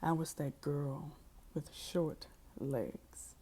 I was that girl with short legs,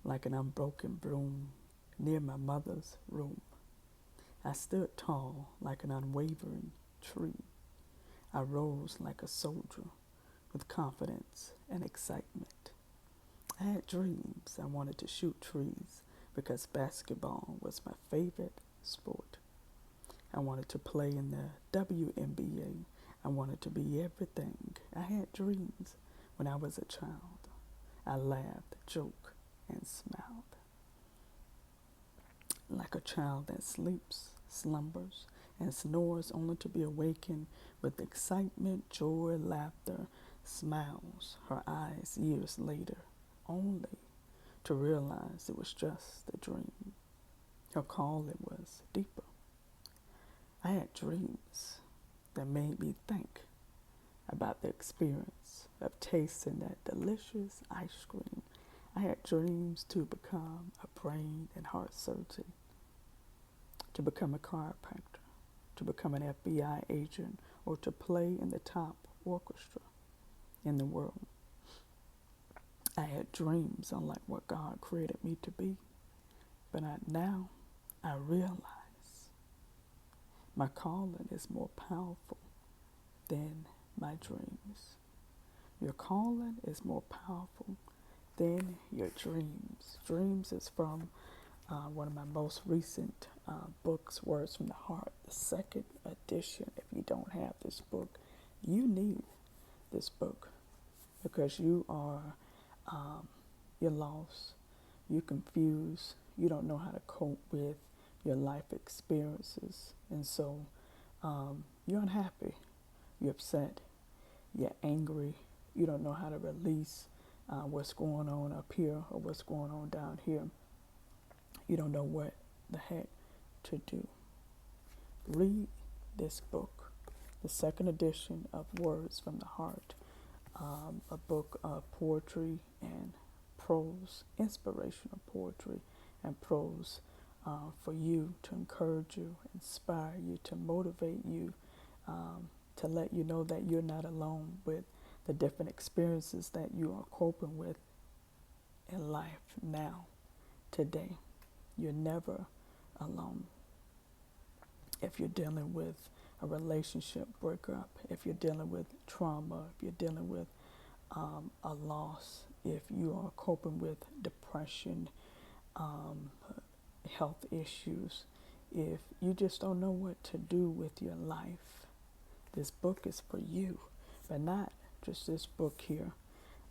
like an unbroken broom near my mother's room. I stood tall like an unwavering tree. I rose like a soldier with confidence and excitement. I had dreams. I wanted to shoot trees because basketball was my favorite sport. I wanted to play in the WNBA. I wanted to be everything. I had dreams when I was a child. I laughed, joked, and smiled. Like a child that sleeps, slumbers, and snores only to be awakened with excitement, joy, laughter, smiles, her eyes years later, only to realize it was just a dream. Her calling was deeper. I had dreams that made me think about the experience of tasting that delicious ice cream. I had dreams to become a brain and heart surgeon, to become a chiropractor, to become an FBI agent, or to play in the top orchestra in the world. I had dreams unlike what God created me to be, but now I realize my calling is more powerful than my dreams. Your calling is more powerful than your dreams. Dreams is from one of my most recent books, Words from the Heart, the second edition. If you don't have this book, you need this book because you're lost, you're confused, you don't know how to cope with your life experiences, and so you're unhappy, you're upset, you're angry, you don't know how to release what's going on up here or what's going on down here. You don't know what the heck to do. Read this book, the second edition of Words from the Heart, a book of poetry and prose, inspirational poetry and prose for you, to encourage you, inspire you, to motivate you, to let you know that you're not alone with the different experiences that you are coping with in life now, today. You're never alone. If you're dealing with a relationship breakup, if you're dealing with trauma, if you're dealing with a loss, if you are coping with depression, health issues, if you just don't know what to do with your life, this book is for you. But not just this book here.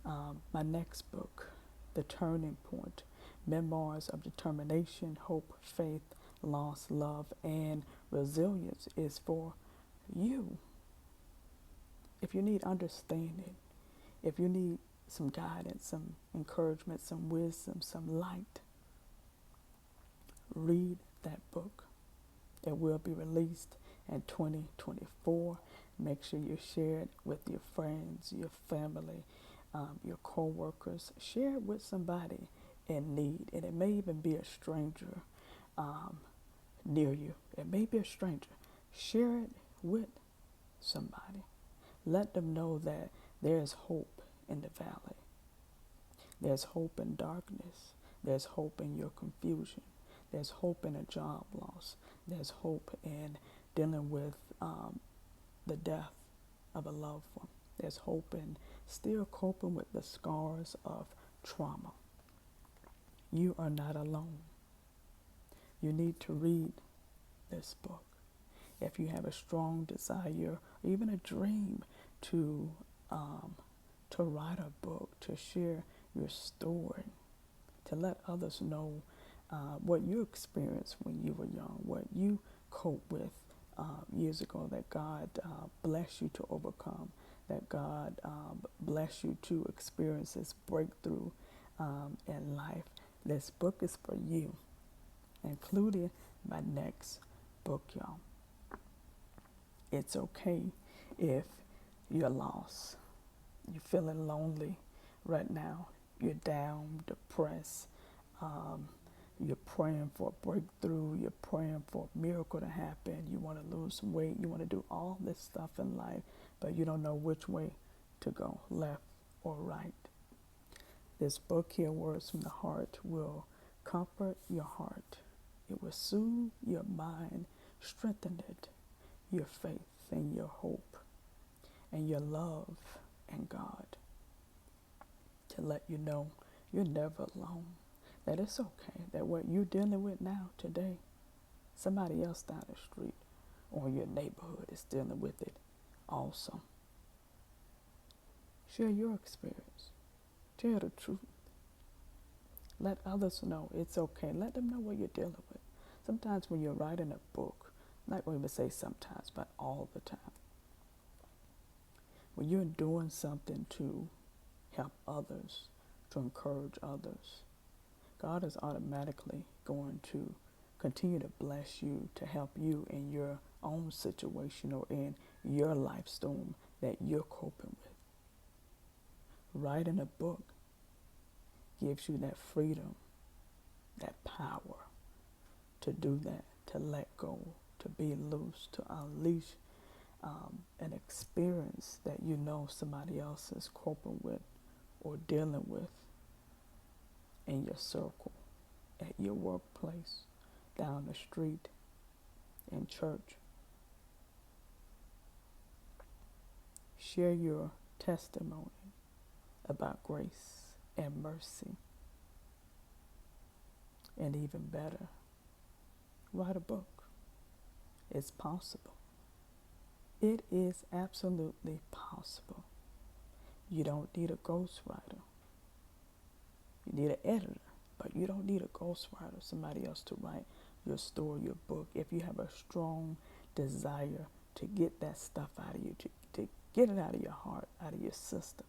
My next book, The Turning Point, Memoirs of Determination, Hope, Faith, Loss, Love, and Resilience, is for you. If you need understanding, if you need some guidance, some encouragement, some wisdom, some light, read that book. It will be released in 2024. Make sure you share it with your friends, your family, your co-workers. Share it with somebody in need, and it may even be a stranger near you. It may be a stranger. Share it with somebody. Let them know that there is hope in the valley. There's hope in darkness. There's hope in your confusion. There's hope in a job loss. There's hope in dealing with the death of a loved one. There's hope in still coping with the scars of trauma. You are not alone. You need to read this book. If you have a strong desire, or even a dream to write a book, to share your story, to let others know what you experienced when you were young, what you coped with years ago, that God bless you to overcome, that God bless you to experience this breakthrough in life. This book is for you, including my next book, y'all. It's okay if you're lost, you're feeling lonely right now, you're down, depressed, you're praying for a breakthrough, you're praying for a miracle to happen, you want to lose some weight, you want to do all this stuff in life, but you don't know which way to go, left or right. This book here, Words from the Heart, will comfort your heart. It will soothe your mind, strengthen it, your faith and your hope, and your love and God, to let you know you're never alone, that it's okay, that what you're dealing with now, today, somebody else down the street or your neighborhood is dealing with it also. Share your experience. Tell the truth. Let others know it's okay. Let them know what you're dealing with. Sometimes when you're writing a book, I'm not going to say sometimes, but all the time, when you're doing something to help others, to encourage others, God is automatically going to continue to bless you, to help you in your own situation or in your life storm that you're coping with. Writing a book gives you that freedom, that power to do that, to let go, to be loose, to unleash an experience that you know somebody else is coping with or dealing with in your circle, at your workplace, down the street, in church. Share your testimony about grace and mercy. And even better, write a book. It's possible. It is absolutely possible. You don't need a ghostwriter. You need an editor, but you don't need a ghostwriter, somebody else to write your story, your book. If you have a strong desire to get that stuff out of you, to get it out of your heart, out of your system,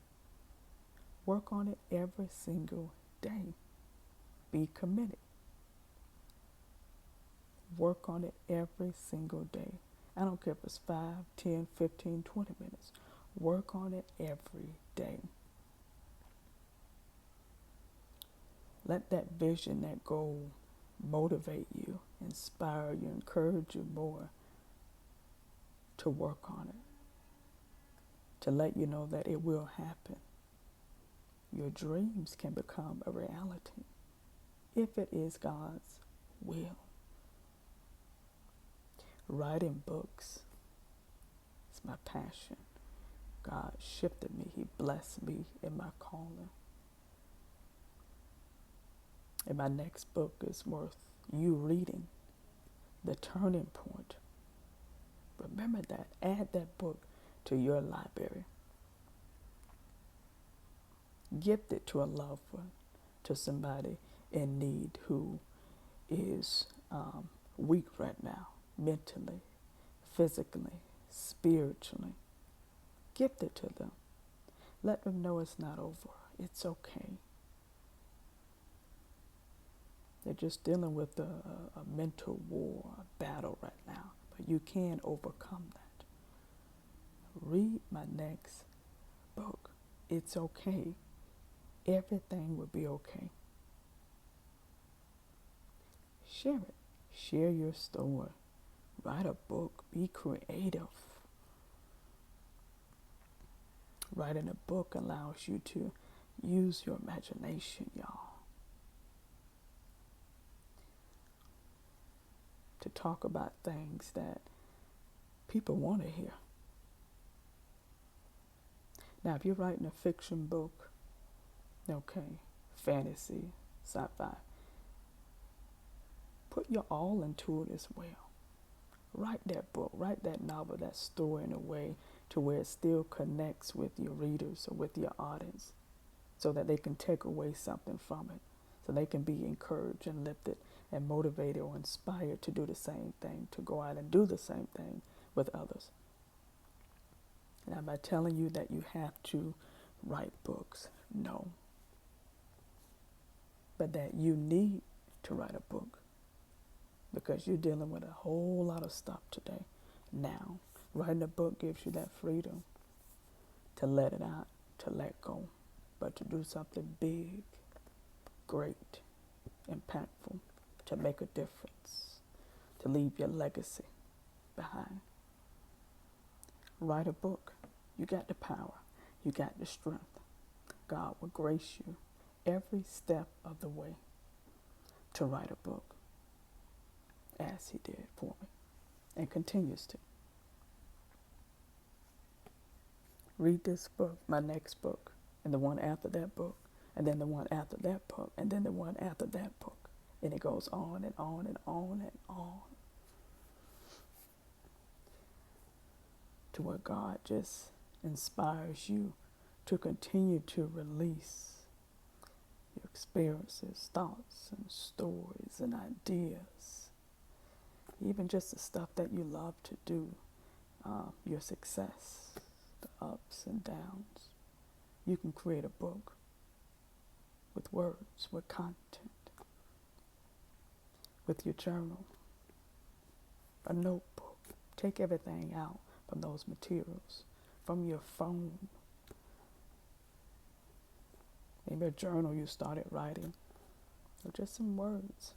work on it every single day. Be committed. Work on it every single day. I don't care if it's 5, 10, 15, 20 minutes. Work on it every day. Let that vision, that goal, motivate you, inspire you, encourage you more to work on it, to let you know that it will happen. Your dreams can become a reality if it is God's will. Writing books is my passion. God shifted me. He blessed me in my calling. And my next book is worth you reading. The Turning Point. Remember that. Add that book to your library. Gift it to a loved one, to somebody in need who is weak right now, mentally, physically, spiritually. Gift it to them. Let them know it's not over. It's okay. They're just dealing with a mental war, a battle right now. But you can overcome that. Read my next book. It's okay. Everything will be okay. Share it. Share your story. Write a book. Be creative. Writing a book allows you to use your imagination, y'all. To talk about things that people want to hear. Now, if you're writing a fiction book, okay, fantasy, sci-fi, put your all into it as well. Write that book, write that novel, that story in a way to where it still connects with your readers or with your audience, so that they can take away something from it, so they can be encouraged and lifted and motivated or inspired to do the same thing, to go out and do the same thing with others. Now, am I telling you that you have to write books? No. But that you need to write a book, because you're dealing with a whole lot of stuff today. Now, writing a book gives you that freedom to let it out, to let go, but to do something big, great, impactful, to make a difference, to leave your legacy behind. Write a book. You got the power. You got the strength. God will grace you every step of the way to write a book, as he did for me and continues to. Read this book, my next book, and the one after that book, and then the one after that book, and then the one after that book. And it goes on and on and on and on, to where God just inspires you to continue to release your experiences, thoughts, and stories and ideas. Even just the stuff that you love to do, your success, the ups and downs. You can create a book with words, with content, with your journal, a notebook. Take everything out from those materials, from your phone. Maybe a journal you started writing, or just some words.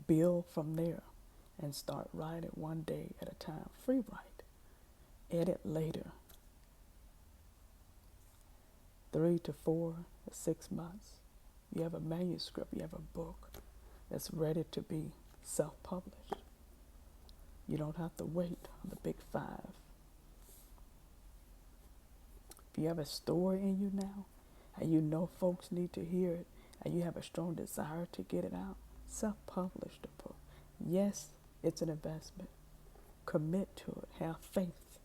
Build from there and start writing one day at a time. Free write. Edit later. 3 to 4 to 6 months. You have a manuscript, you have a book that's ready to be self-published. You don't have to wait on the big 5. If you have a story in you now, and you know folks need to hear it, and you have a strong desire to get it out, self-publish the book. Yes, it's an investment. Commit to it. Have faith.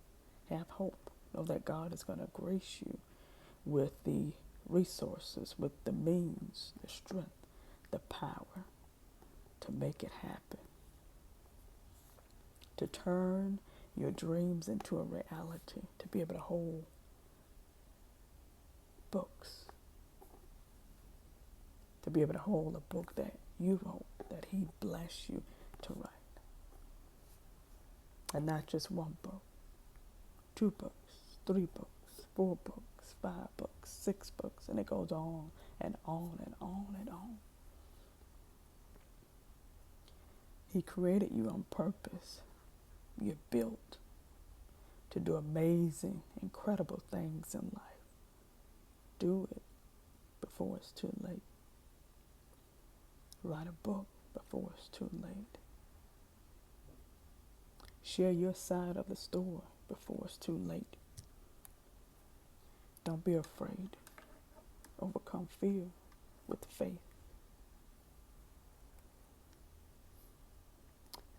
Have hope. Know that God is going to grace you with the resources, with the means, the strength, the power to make it happen. To turn your dreams into a reality. To be able to hold books. To be able to hold a book that you wrote, that he blessed you to write. And not just one book. 2 books, 3 books, 4 books, 5 books, 6 books, and it goes on and on and on and on. He created you on purpose. You're built to do amazing, incredible things in life. Do it before it's too late. Write a book before it's too late. Share your side of the story before it's too late. Don't be afraid. Overcome fear with faith.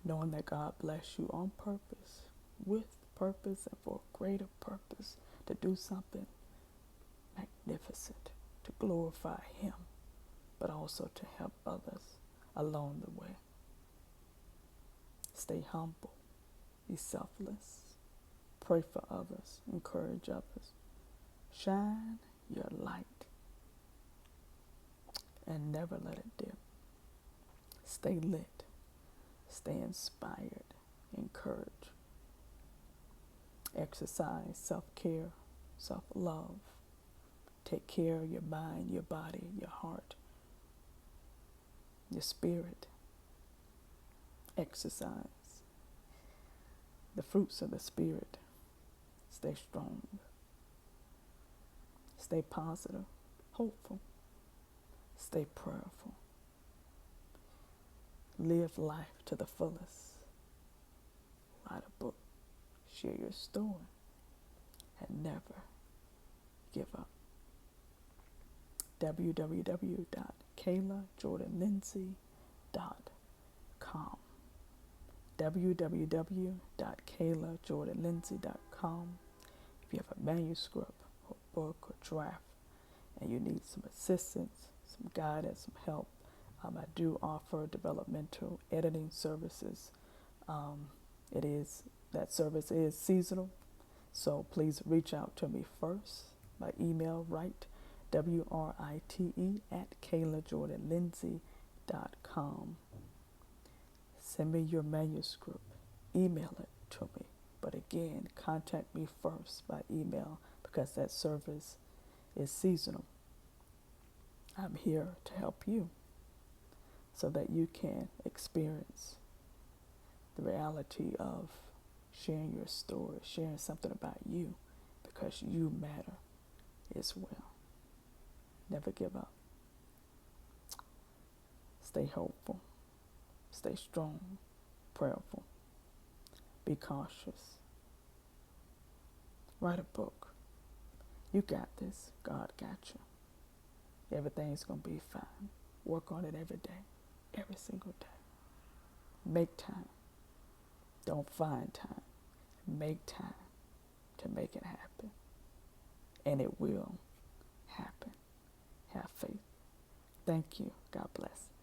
Knowing that God bless you on purpose, with purpose, and for a greater purpose, to do something magnificent, to glorify him, but also to help others along the way. Stay humble. Be selfless. Pray for others. Encourage others. Shine your light. And never let it dim. Stay lit. Stay inspired. Encourage. Exercise self-care, self-love. Take care of your mind, your body, your heart, your spirit. Exercise the fruits of the Spirit. Stay strong. Stay positive, hopeful. Stay prayerful. Live life to the fullest. Write a book. Share your story. And never give up. www.kaylajordanlindsey.com www.kaylajordanlindsey.com. If you have a manuscript or book or draft and you need some assistance, some guidance, some help, I do offer developmental editing services. That service is seasonal, so please reach out to me first by email, write WRITE@kaylajordanlindsey.com. Send me your manuscript. Email it to me. But again, contact me first by email because that service is seasonal. I'm here to help you so that you can experience the reality of sharing your story, sharing something about you, because you matter as well. Never give up. Stay hopeful. Stay strong, prayerful. Be cautious. Write a book. You got this. God got you. Everything's going to be fine. Work on it every day, every single day. Make time. Don't find time. Make time to make it happen. And it will happen. Have faith. Thank you. God bless.